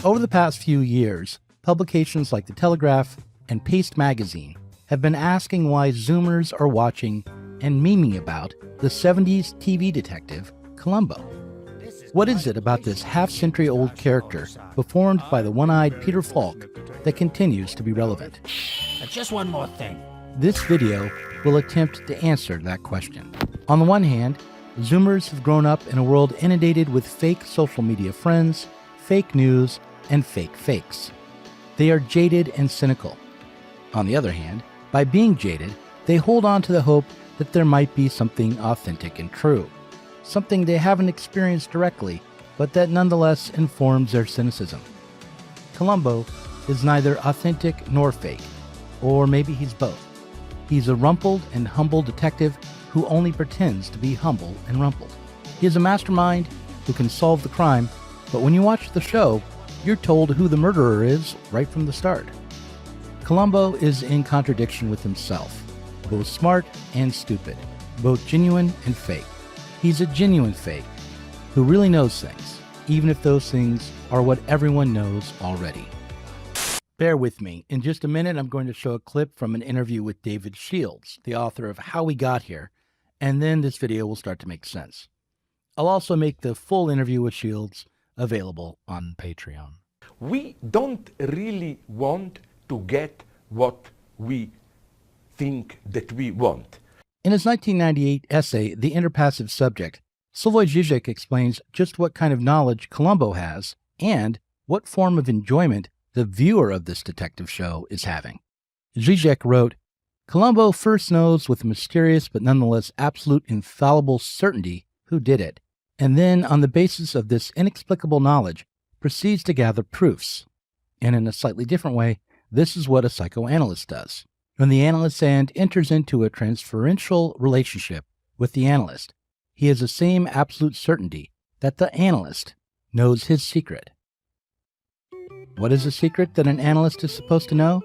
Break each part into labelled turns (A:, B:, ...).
A: Over the past few years, publications like The Telegraph and Paste magazine have been asking why Zoomers are watching and memeing about the 70s TV detective Columbo. What is it about this half-century-old character performed by the one-eyed Peter Falk that continues to be relevant?
B: Just one more thing.
A: This video will attempt to answer that question. On the one hand, Zoomers have grown up in a world inundated with fake social media friends, fake news, and fake fakes. They are jaded and cynical. On the other hand, by being jaded, they hold on to the hope that there might be something authentic and true, something they haven't experienced directly, but that nonetheless informs their cynicism. Columbo is neither authentic nor fake, or maybe he's both. He's a rumpled and humble detective who only pretends to be humble and rumpled. He is a mastermind who can solve the crime, but when you watch the show, you're told who the murderer is right from the start. Columbo is in contradiction with himself, both smart and stupid, both genuine and fake. He's a genuine fake who really knows things, even if those things are what everyone knows already. Bear with me. In just a minute, I'm going to show a clip from an interview with David Shields, the author of How We Got Here, and then this video will start to make sense. I'll also make the full interview with Shields available on Patreon.
C: We don't really want to get what we think that we want.
A: In his 1998 essay, The Interpassive Subject, Slavoj Zizek explains just what kind of knowledge Columbo has and what form of enjoyment the viewer of this detective show is having. Zizek wrote, Columbo first knows with mysterious but nonetheless absolute infallible certainty who did it, and then on the basis of this inexplicable knowledge proceeds to gather proofs. And in a slightly different way, this is what a psychoanalyst does. When the analyst enters into a transferential relationship with the analyst, he has the same absolute certainty that the analyst knows his secret. What is the secret that an analyst is supposed to know?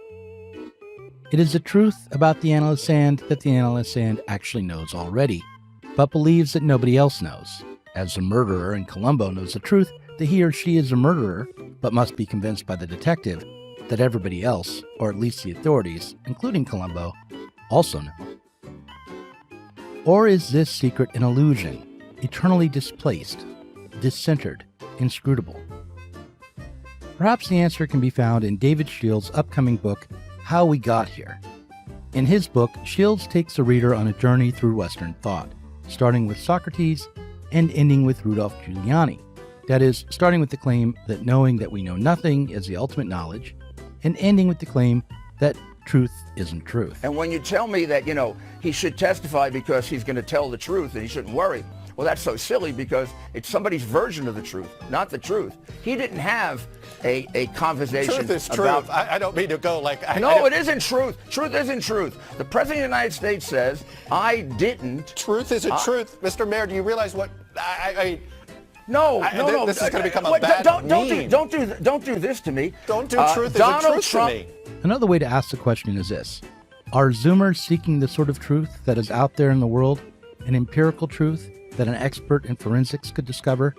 A: It is the truth about the analyst that the analyst actually knows already, but believes that nobody else knows. As the murderer in Columbo knows the truth that he or she is a murderer, but must be convinced by the detective that everybody else, or at least the authorities, including Columbo, also know. Or is this secret an illusion, eternally displaced, discentered, inscrutable? Perhaps the answer can be found in David Shields' upcoming book, How We Got Here. In his book, Shields takes the reader on a journey through Western thought, starting with Socrates and ending with Rudolph Giuliani. That is, starting with the claim that knowing that we know nothing is the ultimate knowledge, and ending with the claim that truth isn't truth.
D: And when you tell me that, he should testify because he's going to tell the truth and he shouldn't worry, well, that's so silly because it's somebody's version of the truth, not the truth. He didn't have a conversation
E: Truth is
D: about...
E: truth. I don't mean to go like...
D: No, it isn't truth. Truth isn't truth. The President of the United States says, I didn't...
E: Truth isn't truth. Mr. Mayor, do you realize what...
D: No.
E: This is going to become a bad meme.
D: Don't do this to me.
E: Don't do truth isn't truth to me.
A: Another way to ask the question is this. Are Zoomers seeking the sort of truth that is out there in the world, an empirical truth that an expert in forensics could discover?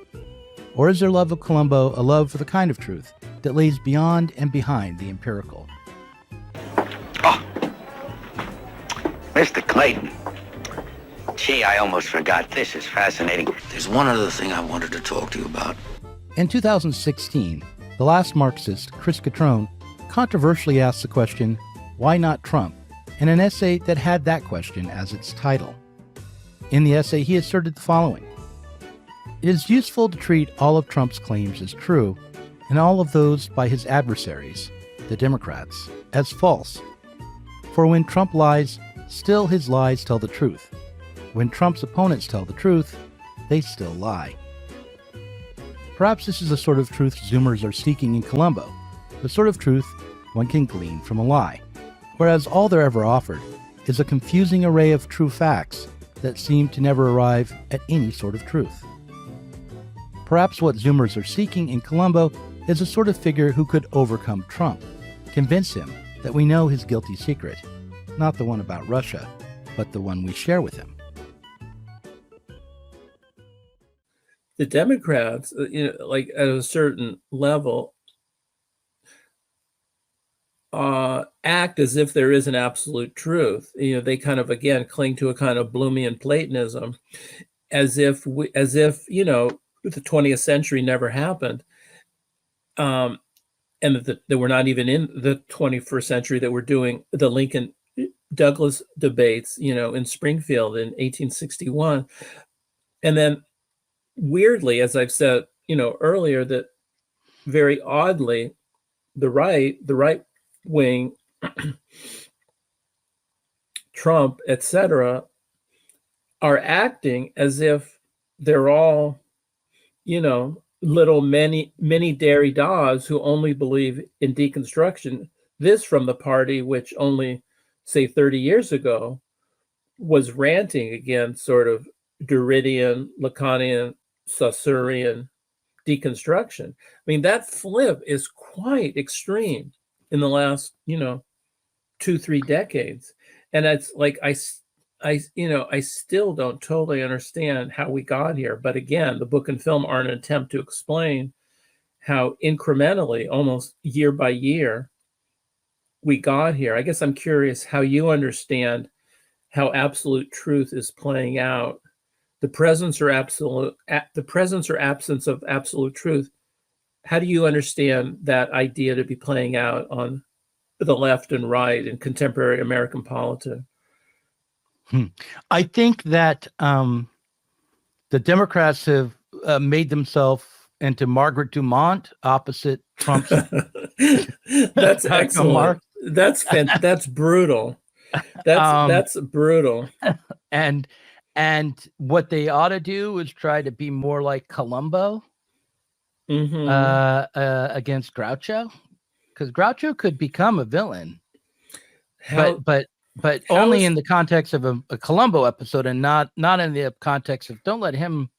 A: Or is their love of Columbo a love for the kind of truth that lays beyond and behind the empirical?
F: Oh, Mr. Clayton. Gee, I almost forgot. This is fascinating.
G: There's one other thing I wanted to talk to you about.
A: In 2016, the last Marxist, Chris Catrone, controversially asked the question, why not Trump, in an essay that had that question as its title. In the essay, he asserted the following. It is useful to treat all of Trump's claims as true, and all of those by his adversaries, the Democrats, as false. For when Trump lies, still his lies tell the truth. When Trump's opponents tell the truth, they still lie. Perhaps this is the sort of truth Zoomers are seeking in Columbo, the sort of truth one can glean from a lie, whereas all they're ever offered is a confusing array of true facts that seem to never arrive at any sort of truth. Perhaps what Zoomers are seeking in Columbo is a sort of figure who could overcome Trump, convince him that we know his guilty secret, not the one about Russia, but the one we share with him.
H: The Democrats, like at a certain level, act as if there is an absolute truth. They kind of, again, cling to a kind of Bloomian Platonism, as if the 20th century never happened, and that we're not even in the 21st century, that we're doing the Lincoln Douglas debates, in Springfield in 1861. And then weirdly, as I've said, earlier, that very oddly, the right wing, Trump, etc., are acting as if they're all, little mini Derridas who only believe in deconstruction. This from the party which only, say, 30 years ago was ranting against sort of Derridian, Lacanian, Saussurean deconstruction. I mean, that flip is quite extreme in the last, 2-3 decades. And it's like, I still don't totally understand how we got here. But again, the book and film are an attempt to explain how incrementally, almost year by year, we got here. I guess I'm curious how you understand how absolute truth is playing out. The presence or absence of absolute truth. How do you understand that idea to be playing out on the left and right in contemporary American politics?
A: I think that the Democrats have made themselves into Margaret Dumont opposite Trump's.
H: That's excellent. That's brutal. That's brutal.
A: And what they ought to do is try to be more like Columbo against Groucho, because Groucho could become a villain, but only in the context of a Columbo episode, and not in the context of, don't let him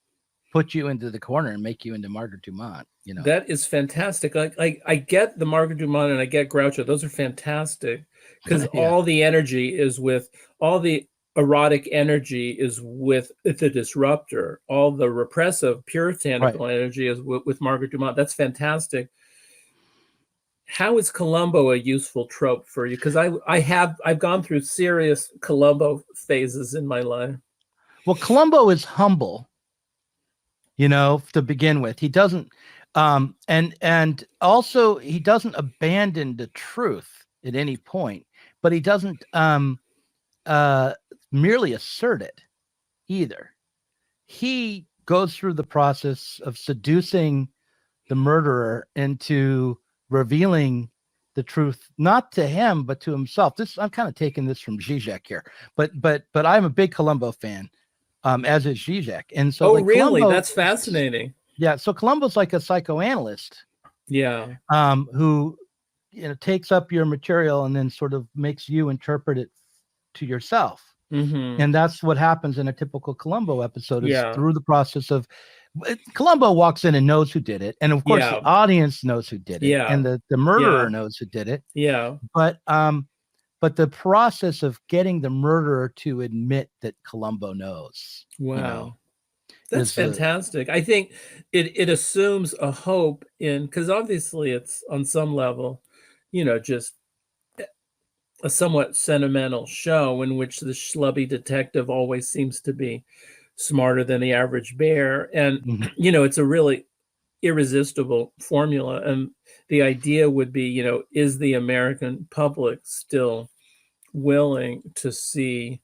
A: put you into the corner and make you into Margaret Dumont.
H: That is fantastic. I get the Margaret Dumont and I get Groucho. Those are fantastic, because all the energy is with all the erotic energy is with the disruptor. All the repressive puritanical energy is with Margaret Dumont. That's fantastic. How is Columbo a useful trope for you? Because I've gone through serious Columbo phases in my life.
A: Well, Columbo is humble, to begin with. He doesn't, and also he doesn't abandon the truth at any point, but he doesn't merely assert it either. He goes through the process of seducing the murderer into revealing the truth, not to him, but to himself. I'm kind of taking this from Zizek here, but I'm a big Columbo fan, as is Zizek. And so,
H: really?
A: Columbo,
H: that's fascinating.
A: Yeah. So Columbo's like a psychoanalyst.
H: Yeah.
A: Who, takes up your material and then sort of makes you interpret it to yourself.
H: Mm-hmm.
A: And that's what happens in a typical Columbo episode, is through the process of Columbo walks in and knows who did it. And of course the audience knows who did it.
H: Yeah.
A: And the murderer knows who did it.
H: Yeah.
A: But the process of getting the murderer to admit that Columbo knows.
H: Wow. That's fantastic. I think it assumes a hope in, because obviously it's on some level, just a somewhat sentimental show in which the schlubby detective always seems to be smarter than the average bear. And, it's a really irresistible formula. And the idea would be, is the American public still willing to see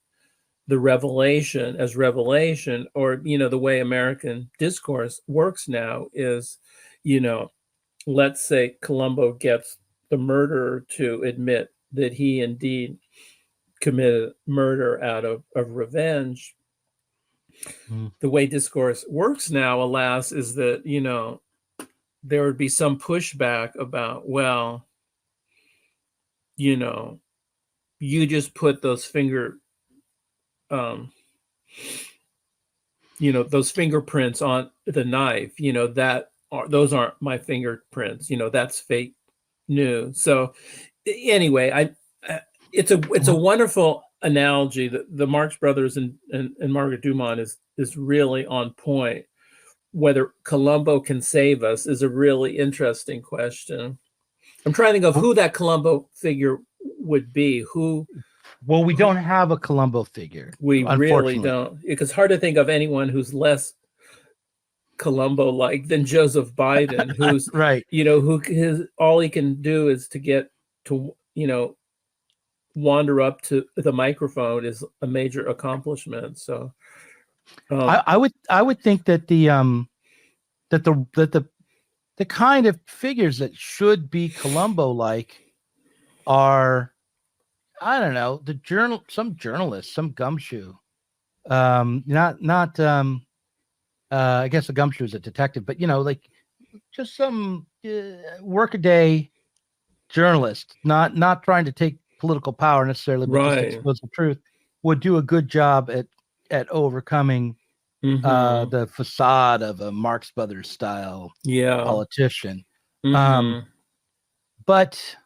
H: the revelation as revelation? Or, the way American discourse works now is, let's say Columbo gets the murderer to admit that he indeed committed murder out of revenge. The way discourse works now, alas, is that, there would be some pushback about, well, you just put those those fingerprints on the knife, those aren't my fingerprints, that's fake news. So anyway, it's a wonderful analogy. The Marx Brothers and Margaret Dumont is really on point. Whether Columbo can save us is a really interesting question. I'm trying to think of who that Columbo figure would be.
A: Well, we don't have a Columbo figure.
H: We really
A: unfortunately.
H: don't. It's hard to think of anyone who's less Columbo-like than Joseph Biden, who's
A: right.
H: All he can do is to get to wander up to the microphone is a major accomplishment. So,
A: I would think that the kind of figures that should be Columbo-like are, I don't know, some journalists, some gumshoe, I guess the gumshoe is a detective, but like just some workaday journalist, not trying to take political power necessarily, but just expose the truth, would do a good job at overcoming the facade of a Marx Brothers style politician. But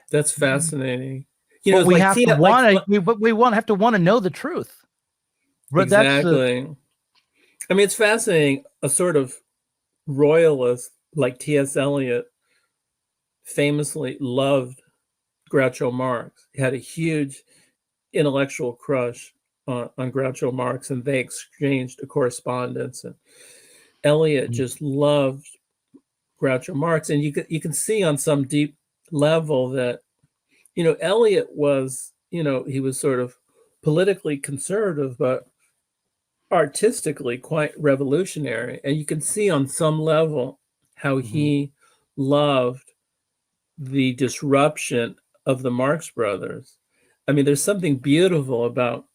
H: that's fascinating.
A: But we have to want to know the truth.
H: Exactly. I mean, it's fascinating. A sort of royalist like T.S. Eliot famously loved Groucho Marx. He had a huge intellectual crush on Groucho Marx, and they exchanged a correspondence. And Eliot just loved Groucho Marx, and you can see on some deep level that Eliot was he was sort of politically conservative, but artistically quite revolutionary, and you can see on some level how he loved the disruption of the Marx Brothers. I mean, there's something beautiful about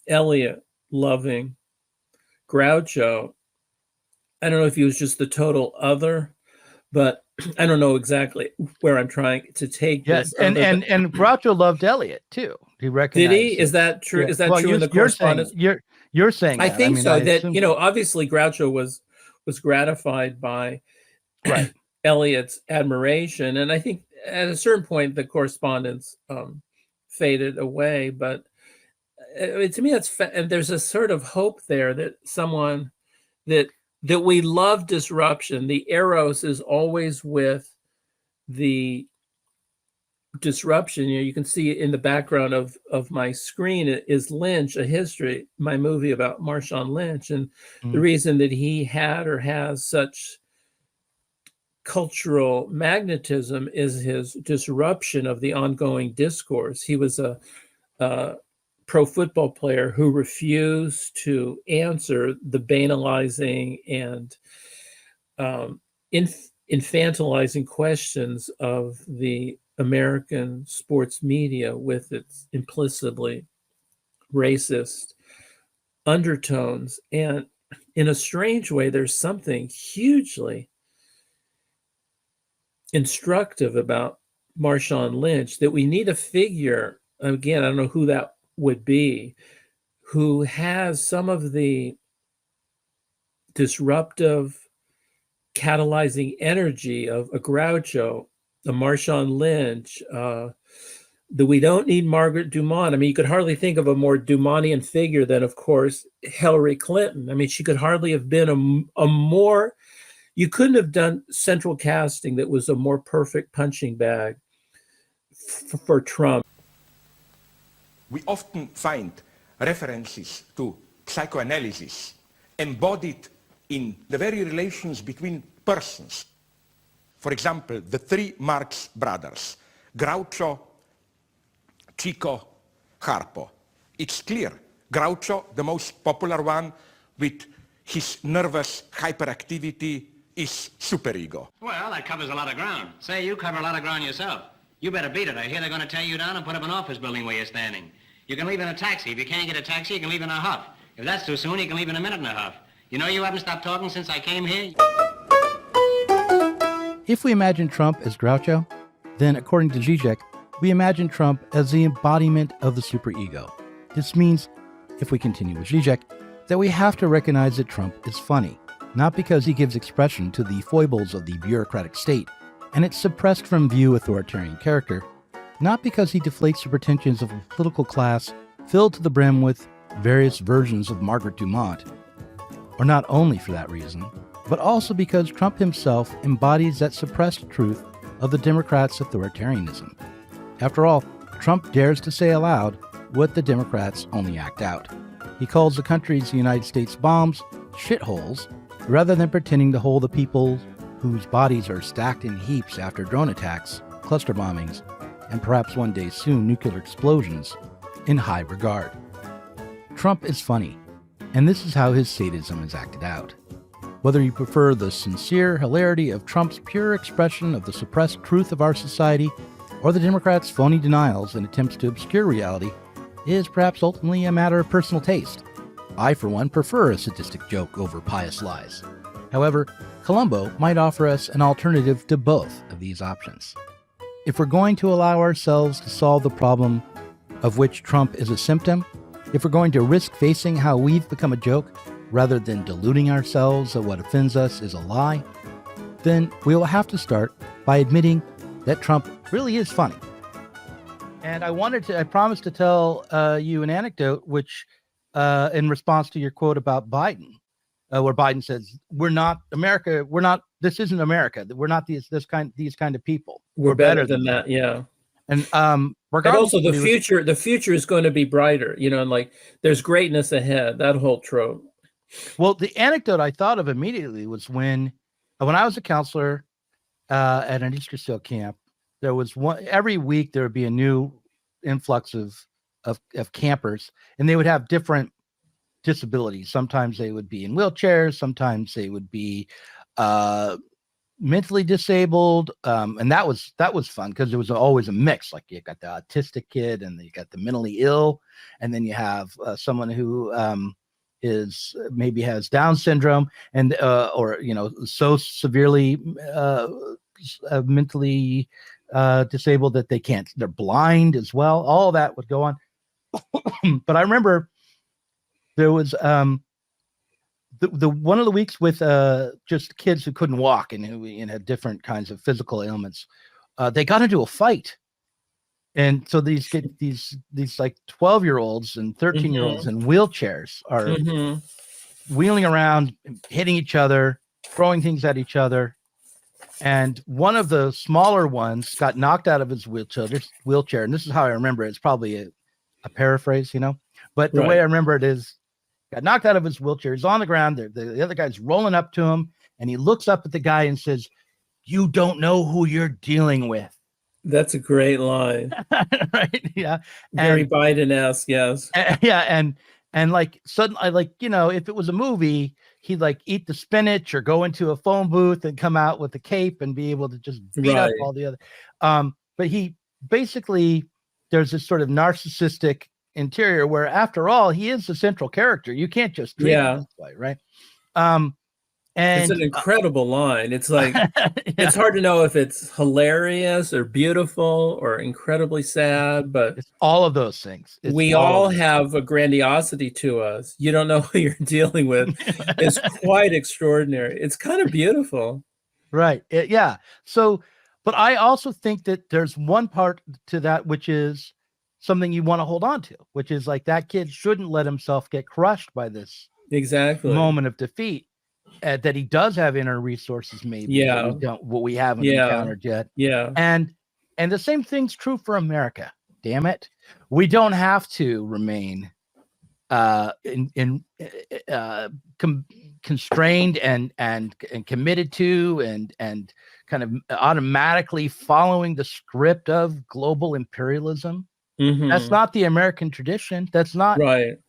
H: Eliot loving Groucho. I don't know if he was just the total other, but I don't know exactly where I'm trying to take this.
A: And Groucho loved Eliot too. He recognized.
H: Did he? Is that true?
A: Yeah.
H: Is that true in the correspondence?
A: You're saying
H: I
A: that.
H: think so. That obviously Groucho was gratified by Eliot's admiration, and I think at a certain point the correspondence faded away. But to me, and there's a sort of hope there that someone that we love disruption. The eros is always with the disruption. You can see in the background of my screen is Lynch, A History, my movie about Marshawn Lynch, and the reason that he had or has such cultural magnetism is his disruption of the ongoing discourse. He was a pro football player who refused to answer the banalizing and infantilizing questions of the American sports media with its implicitly racist undertones. And in a strange way, there's something hugely instructive about Marshawn Lynch, that we need a figure, again, I don't know who that would be, who has some of the disruptive, catalyzing energy of a Groucho, a Marshawn Lynch, that we don't need Margaret Dumont. I mean, you could hardly think of a more Dumontian figure than, of course, Hillary Clinton. I mean, she could hardly have been a more, you couldn't have done central casting that was a more perfect punching bag for Trump.
C: We often find references to psychoanalysis embodied in the very relations between persons. For example, the three Marx brothers, Groucho, Chico, Harpo. It's clear, Groucho, the most popular one with his nervous hyperactivity, is superego.
F: Well, that covers a lot of ground. Say, you cover a lot of ground yourself. You better beat it. I hear they're going to tear you down and put up an office building where you're standing. You can leave in a taxi. If you can't get a taxi, you can leave in a huff. If that's too soon, you can leave in a minute and a half. You know you haven't stopped talking since I came here?
A: If we imagine Trump as Groucho, then according to Zizek, we imagine Trump as the embodiment of the superego. This means, if we continue with Zizek, that we have to recognize that Trump is funny, not because he gives expression to the foibles of the bureaucratic state and its suppressed from view authoritarian character, not because he deflates the pretensions of a political class filled to the brim with various versions of Margaret Dumont, or not only for that reason, but also because Trump himself embodies that suppressed truth of the Democrats' authoritarianism. After all, Trump dares to say aloud what the Democrats only act out. He calls the country's United States bombs shitholes, rather than pretending to hold the people whose bodies are stacked in heaps after drone attacks, cluster bombings, and perhaps one day soon nuclear explosions in high regard. Trump is funny, and this is how his sadism is acted out. Whether you prefer the sincere hilarity of Trump's pure expression of the suppressed truth of our society, or the Democrats' phony denials and attempts to obscure reality, is perhaps ultimately a matter of personal taste. I, for one, prefer a sadistic joke over pious lies. However, Columbo might offer us an alternative to both of these options. If we're going to allow ourselves to solve the problem of which Trump is a symptom, if we're going to risk facing how we've become a joke, rather than deluding ourselves that what offends us is a lie, then we will have to start by admitting that Trump really is funny. And I promised to tell you an anecdote, which in response to your quote about Biden, where Biden says, "We're not America. This isn't America. We're not these kind of people.
H: We're better than that." Yeah.
A: And
H: and also the future is going to be brighter, and like there's greatness ahead, that whole trope.
A: Well, the anecdote I thought of immediately was when I was a counselor at an Easter Seal camp. There was every week there would be a new influx of campers, and they would have different disabilities. Sometimes they would be in wheelchairs, sometimes they would be mentally disabled, and that was fun because there was always a mix. Like you got the autistic kid, and you got the mentally ill, and then you have someone who maybe has Down syndrome, and or so severely mentally disabled that they're blind as well. All that would go on. But I remember there was the one of the weeks with just kids who couldn't walk and who had different kinds of physical ailments. They got into a fight, and so these like 12-year-olds and 13-year-olds in wheelchairs are wheeling around, hitting each other, throwing things at each other. And one of the smaller ones got knocked out of his wheelchair. And this is how I remember it. It's probably a paraphrase, but the way I remember it is got knocked out of his wheelchair. He's on the ground. The other guy's rolling up to him, and he looks up at the guy and says, "You don't know who you're dealing with."
H: That's a great line.
A: Right? Yeah.
H: Very Biden-esque, yes.
A: And like suddenly, like, if it was a movie, he'd like eat the spinach or go into a phone booth and come out with a cape and be able to just beat up all the other. But he basically, there's this sort of narcissistic interior where, after all, he is the central character. You can't just treat him this way, right? And
H: it's an incredible line. It's like it's hard to know if it's hilarious or beautiful or incredibly sad, but
A: it's all of those things.
H: We all have a grandiosity to us. You don't know who you're dealing with. It's quite extraordinary. It's kind of beautiful.
A: Right. Yeah. So, but I also think that there's one part to that, which is something you want to hold on to, which is like that kid shouldn't let himself get crushed by this moment of defeat. That he does have inner resources, maybe. What we haven't encountered yet.
H: Yeah.
A: And the same thing's true for America. Damn it, we don't have to remain constrained and committed to and kind of automatically following the script of global imperialism. That's not the American tradition. That's not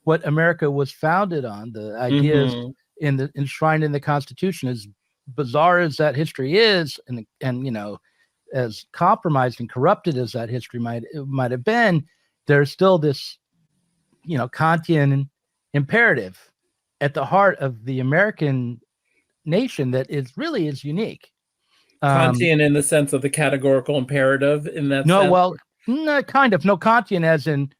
A: what America was founded on. The ideas enshrined in the Constitution, as bizarre as that history is, and as compromised and corrupted as that history might have been, there's still this Kantian imperative at the heart of the American nation that is unique.
H: Kantian in the sense of the categorical imperative in that
A: no
H: sense?
A: Well, no, kind of. No, Kantian as in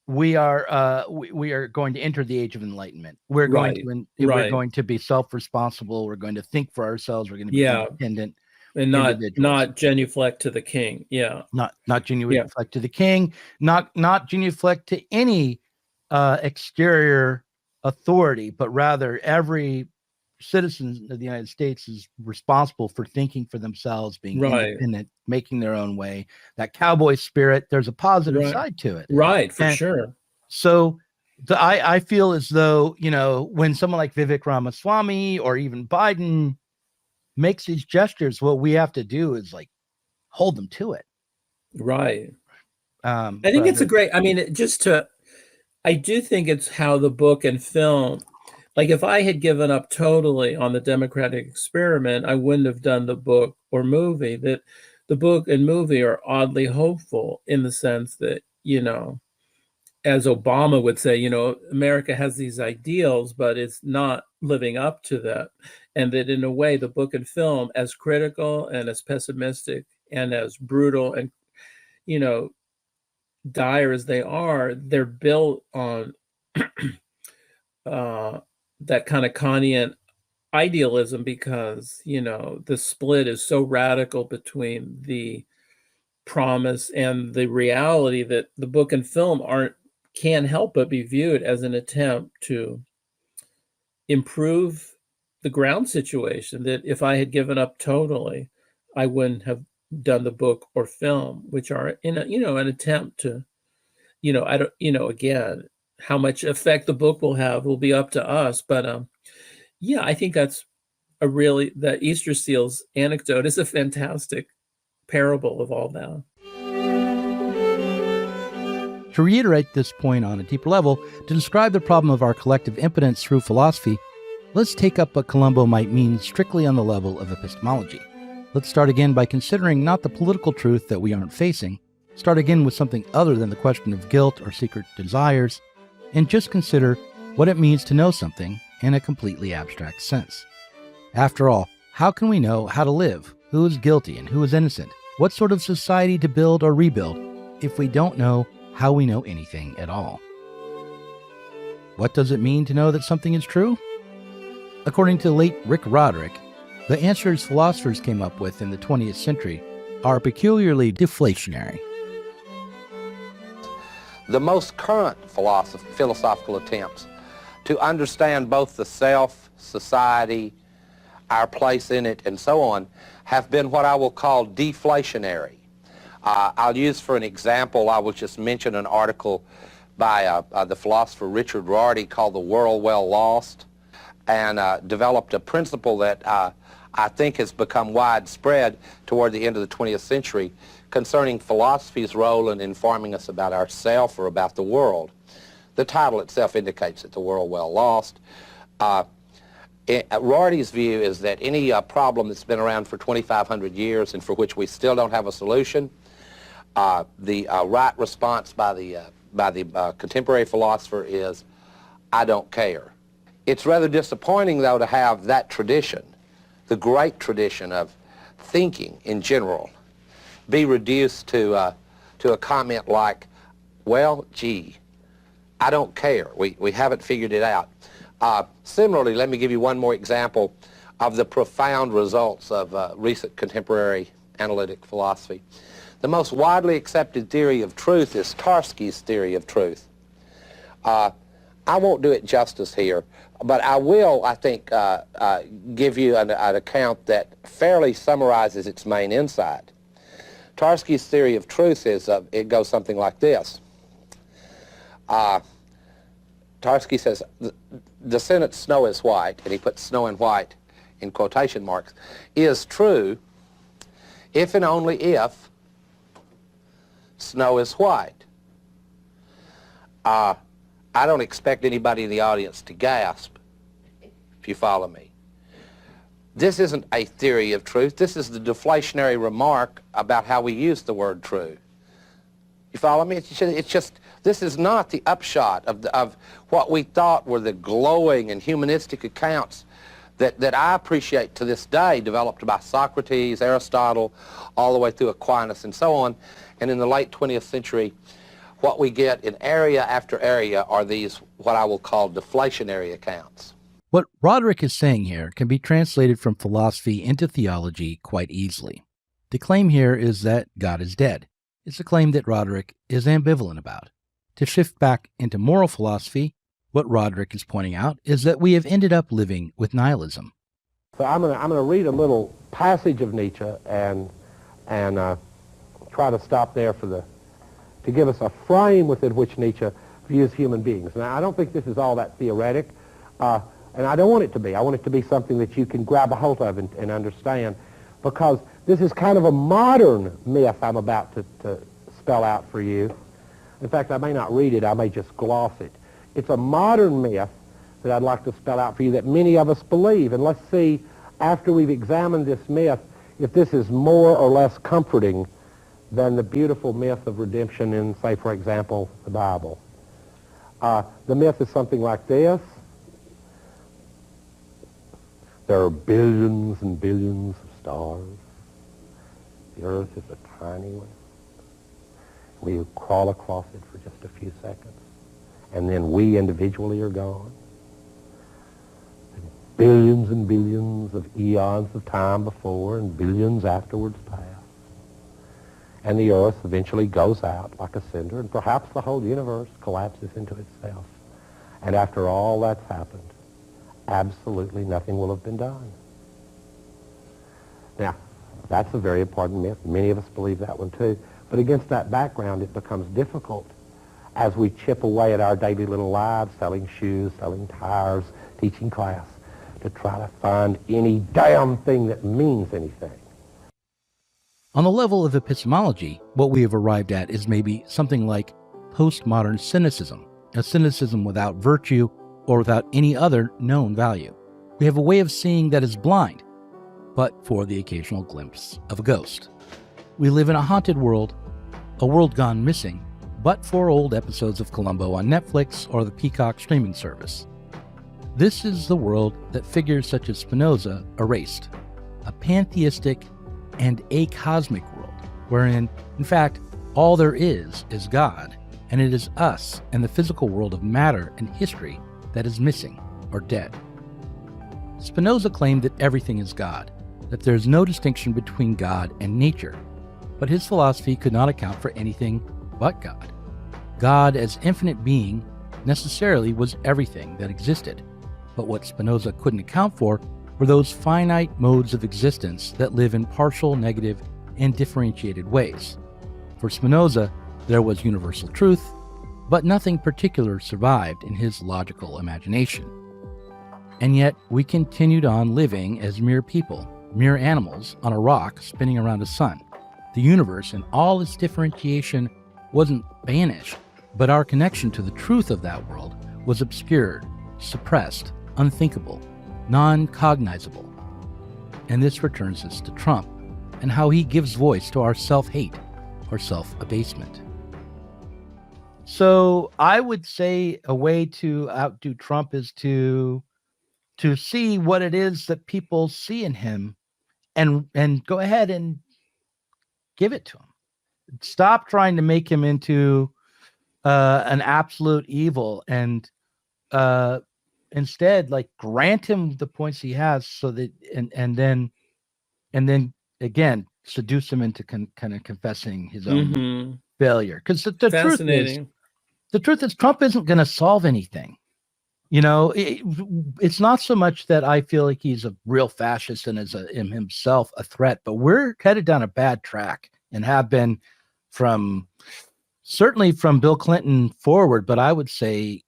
A: we are going to enter the age of enlightenment. We're going to be self-responsible. We're going to think for ourselves. We're going to be independent
H: and not genuflect to the king. Yeah,
A: not genuflect to the king. Not genuflect to any exterior authority, but rather every citizens of the United States is responsible for thinking for themselves, being independent, making their own way. That cowboy spirit, there's a positive side to it.
H: Right, for sure.
A: So I feel as though, when someone like Vivek Ramaswamy or even Biden makes these gestures, what we have to do is like hold them to it.
H: Right. I think it's I do think it's how the book and film, like if I had given up totally on the democratic experiment, I wouldn't have done the book or movie. That the book and movie are oddly hopeful in the sense that, as Obama would say, America has these ideals, but it's not living up to that. And that in a way, the book and film, as critical and as pessimistic and as brutal and, dire as they are, they're built on that kind of Kantian idealism because, the split is so radical between the promise and the reality that the book and film can't help but be viewed as an attempt to improve the ground situation. That if I had given up totally, I wouldn't have done the book or film, which are in an attempt to, again, how much effect the book will have will be up to us. But I think that's that Easter seals anecdote is a fantastic parable of all that.
A: To reiterate this point on a deeper level, to describe the problem of our collective impotence through philosophy, let's take up what Columbo might mean strictly on the level of epistemology. Let's start again by considering not the political truth that we aren't facing. Start again with something other than the question of guilt or secret desires, and just consider what it means to know something in a completely abstract sense. After all, how can we know how to live, who is guilty and who is innocent, what sort of society to build or rebuild, if we don't know how we know anything at all? What does it mean to know that something is true? According to late Rick Roderick, the answers philosophers came up with in the 20th century are peculiarly deflationary.
I: The most current philosophical attempts to understand both the self, society, our place in it, and so on, have been what I will call deflationary. I'll use for an example, I will just mention an article by the philosopher Richard Rorty called The World Well Lost, and developed a principle that I think has become widespread toward the end of the 20th century concerning philosophy's role in informing us about ourselves or about the world. The title itself indicates that The World Well Lost. Rorty's view is that any problem that's been around for 2,500 years and for which we still don't have a solution, the right response by the contemporary philosopher is, I don't care. It's rather disappointing, though, to have that tradition, the great tradition of thinking in general, be reduced to a comment like, well, gee, I don't care. We haven't figured it out. Similarly, let me give you one more example of the profound results of recent contemporary analytic philosophy. The most widely accepted theory of truth is Tarski's theory of truth. I won't do it justice here, but I will, I think, give you an account that fairly summarizes its main insight. Tarski's theory of truth is, it goes something like this. Tarski says, the sentence, snow is white, and he puts snow and white in quotation marks, is true if and only if snow is white. I don't expect anybody in the audience to gasp, if you follow me. This isn't a theory of truth. This is the deflationary remark about how we use the word true. You follow me? It's just, this is not the upshot of what we thought were the glowing and humanistic accounts that I appreciate to this day, developed by Socrates, Aristotle, all the way through Aquinas and so on. And in the late 20th century, what we get in area after area are these, what I will call deflationary accounts.
A: What Roderick is saying here can be translated from philosophy into theology quite easily. The claim here is that God is dead. It's a claim that Roderick is ambivalent about. To shift back into moral philosophy, What Roderick is pointing out is that we have ended up living with nihilism.
J: So I'm gonna read a little passage of Nietzsche and try to stop there to give us a frame within which Nietzsche views human beings. Now, I don't think this is all that theoretic, and I don't want it to be. I want it to be something that you can grab a hold of and understand, because this is kind of a modern myth I'm about to spell out for you. In fact, I may not read it, I may just gloss it. It's a modern myth that I'd like to spell out for you that many of us believe. And let's see, after we've examined this myth, if this is more or less comforting than the beautiful myth of redemption in, say, for example, the Bible. The myth is something like this. There are billions and billions of stars. The Earth is a tiny one. We crawl across it for just a few seconds, and then we individually are gone. Billions and billions of eons of time before and billions afterwards pass. And the Earth eventually goes out like a cinder, and perhaps the whole universe collapses into itself. And after all that's happened, absolutely nothing will have been done. Now, that's a very important myth. Many of us believe that one too. But against that background, it becomes difficult as we chip away at our daily little lives, selling shoes, selling tires, teaching class, to try to find any damn thing that means anything.
A: On the level of epistemology, what we have arrived at is maybe something like postmodern cynicism, a cynicism without virtue or without any other known value. We have a way of seeing that is blind, but for the occasional glimpse of a ghost. We live in a haunted world, a world gone missing, but for old episodes of Columbo on Netflix or the Peacock streaming service. This is the world that figures such as Spinoza erased, a pantheistic and acosmic world, wherein, in fact, all there is God, and it is us and the physical world of matter and history that is missing or dead. Spinoza claimed that everything is God, that there is no distinction between God and nature, but his philosophy could not account for anything but God. God as infinite being necessarily was everything that existed, but what Spinoza couldn't account for were those finite modes of existence that live in partial, negative, and differentiated ways. For Spinoza, there was universal truth, but nothing particular survived in his logical imagination. And yet, we continued on living as mere people, mere animals on a rock spinning around a sun. The universe and all its differentiation wasn't banished, but our connection to the truth of that world was obscured, suppressed, unthinkable, non-cognizable. And this returns us to Trump and how he gives voice to our self-hate or self-abasement. So I would say a way to outdo Trump is to see what it is that people see in him and go ahead and give it to him. Stop trying to make him into an absolute evil and instead grant him the points he has so that and then again seduce him into kind of confessing his own failure, because the truth is Trump isn't going to solve anything. It's not so much that I feel like he's a real fascist and is in himself a threat, but we're headed down a bad track and have been certainly from Bill Clinton forward. But I would say,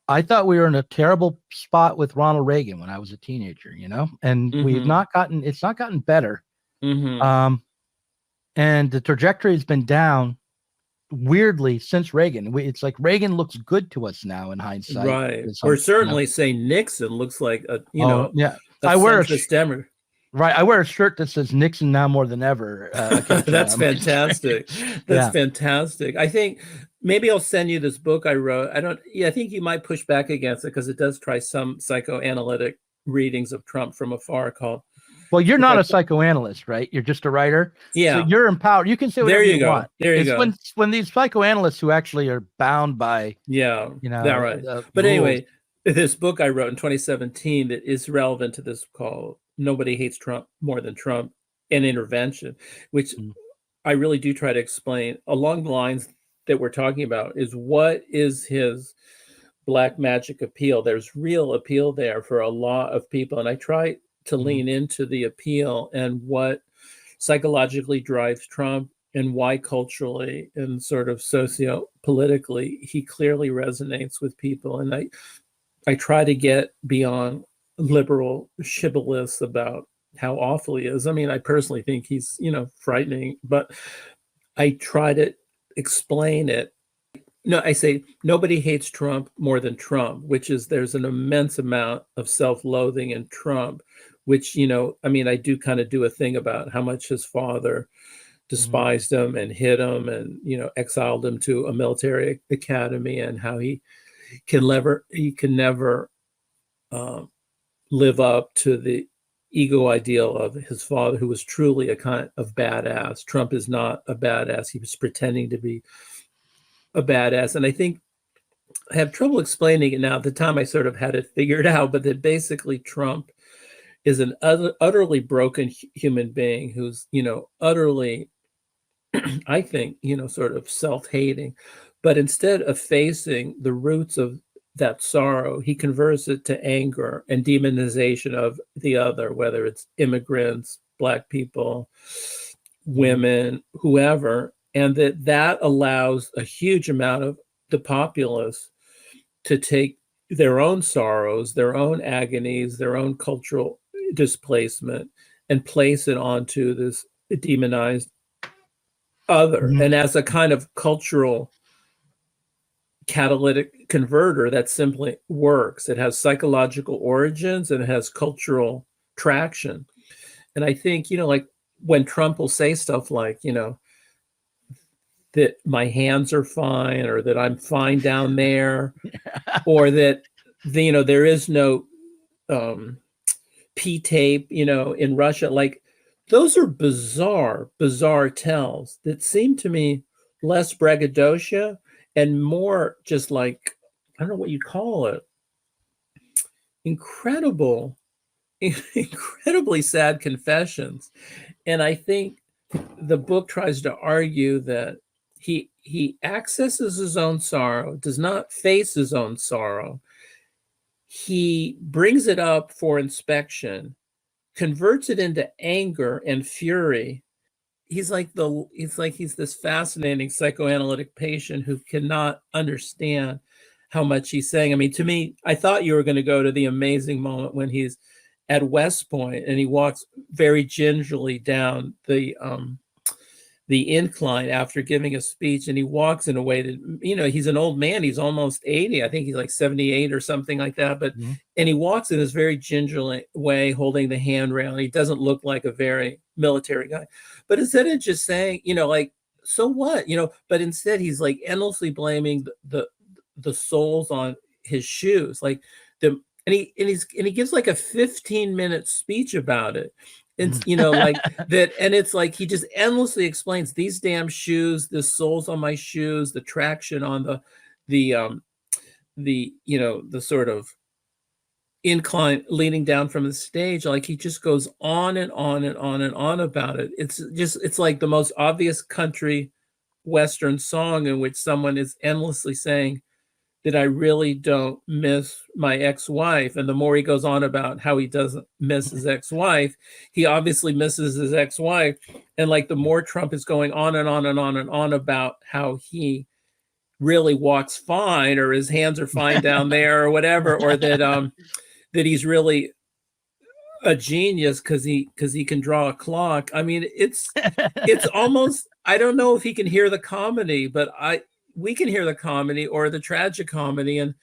A: I thought we were in a terrible spot with Ronald Reagan when I was a teenager, and it's not gotten better. And the trajectory has been down weirdly since Reagan. It's like Reagan looks good to us now in hindsight.
H: Right. Or certainly say Nixon looks like
A: I wear a shirt that says Nixon now more than ever.
H: That's fantastic. That's fantastic. I think maybe I'll send you this book I wrote. I think you might push back against it because it does try some psychoanalytic readings of Trump from afar called.
A: Well, you're not a psychoanalyst, right? You're just a writer.
H: Yeah.
A: So you're empowered. You can say whatever you want.
H: There you go.
A: When these psychoanalysts who actually are bound by,
H: right. But
A: rules.
H: Anyway, this book I wrote in 2017 that is relevant to this called Nobody Hates Trump More Than Trump, an Intervention, which I really do try to explain along the lines that we're talking about is what is his black magic appeal. There's real appeal there for a lot of people. And I try to lean into the appeal and what psychologically drives Trump and why culturally and sort of socio-politically he clearly resonates with people. And I try to get beyond liberal shibboleths about how awful he is. I mean, I personally think he's, frightening, but I try to explain it. No, I say nobody hates Trump more than Trump, which is there's an immense amount of self-loathing in Trump, which, I do kind of do a thing about how much his father despised him and hid him and, exiled him to a military academy, and how he can never live up to the ego ideal of his father, who was truly a kind of badass. Trump is not a badass. He was pretending to be a badass. And I think I have trouble explaining it now. At the time I sort of had it figured out, but that basically Trump is an utterly broken human being who's, utterly, I think, sort of self-hating. But instead of facing the roots of that sorrow, he converts it to anger and demonization of the other, whether it's immigrants, Black people, women, whoever. And that allows a huge amount of the populace to take their own sorrows, their own agonies, their own cultural displacement, and place it onto this demonized other. And as a kind of cultural catalytic converter, that simply works. It has psychological origins and it has cultural traction. And I think, like when Trump will say stuff like, that my hands are fine, or that I'm fine down there, or that there is no P-tape, in Russia. Like, those are bizarre tells that seem to me less braggadocio and more just like, I don't know what you call it, incredibly sad confessions. And I think the book tries to argue that he accesses his own sorrow, does not face his own sorrow. He brings it up for inspection, converts it into anger and fury. He's like he's this fascinating psychoanalytic patient who cannot understand how much he's saying. I mean, to me, I thought you were going to go to the amazing moment when he's at West Point and he walks very gingerly down the incline after giving a speech, and he walks in a way that, he's an old man. He's almost 80. I think he's like 78 or something like that. But and he walks in this very gingerly way, holding the handrail. And he doesn't look like a very military guy. But instead of just saying, like, so what, but instead he's like endlessly blaming the soles on his shoes, like and he gives like a 15-minute speech about it. And like that, and it's like he just endlessly explains these damn shoes, the soles on my shoes, the traction on the sort of incline leading down from the stage. Like, he just goes on and on and on and on about it. It's like the most obvious country Western song in which someone is endlessly saying that I really don't miss my ex-wife. And the more he goes on about how he doesn't miss his ex-wife, he obviously misses his ex-wife. And like, the more Trump is going on and on and on and on about how he really walks fine, or his hands are fine down there, or whatever, or that that he's really a genius because he can draw a clock. I mean, it's almost, I don't know if he can hear the comedy, but we can hear the comedy or the tragic comedy. And,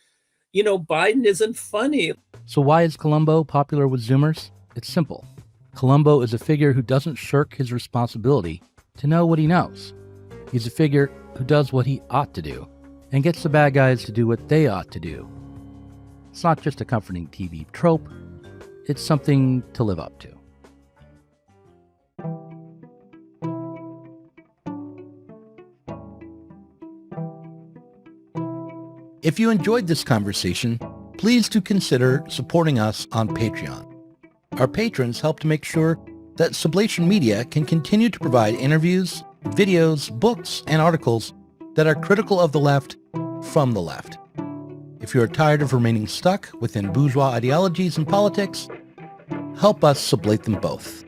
H: Biden isn't funny.
A: So why is Columbo popular with Zoomers? It's simple. Columbo is a figure who doesn't shirk his responsibility to know what he knows. He's a figure who does what he ought to do and gets the bad guys to do what they ought to do. It's not just a comforting TV trope. It's something to live up to. If you enjoyed this conversation, please do consider supporting us on Patreon. Our patrons help to make sure that Sublation Media can continue to provide interviews, videos, books, and articles that are critical of the left from the left. If If you are tired of remaining stuck within bourgeois ideologies and politics, help us sublate them both.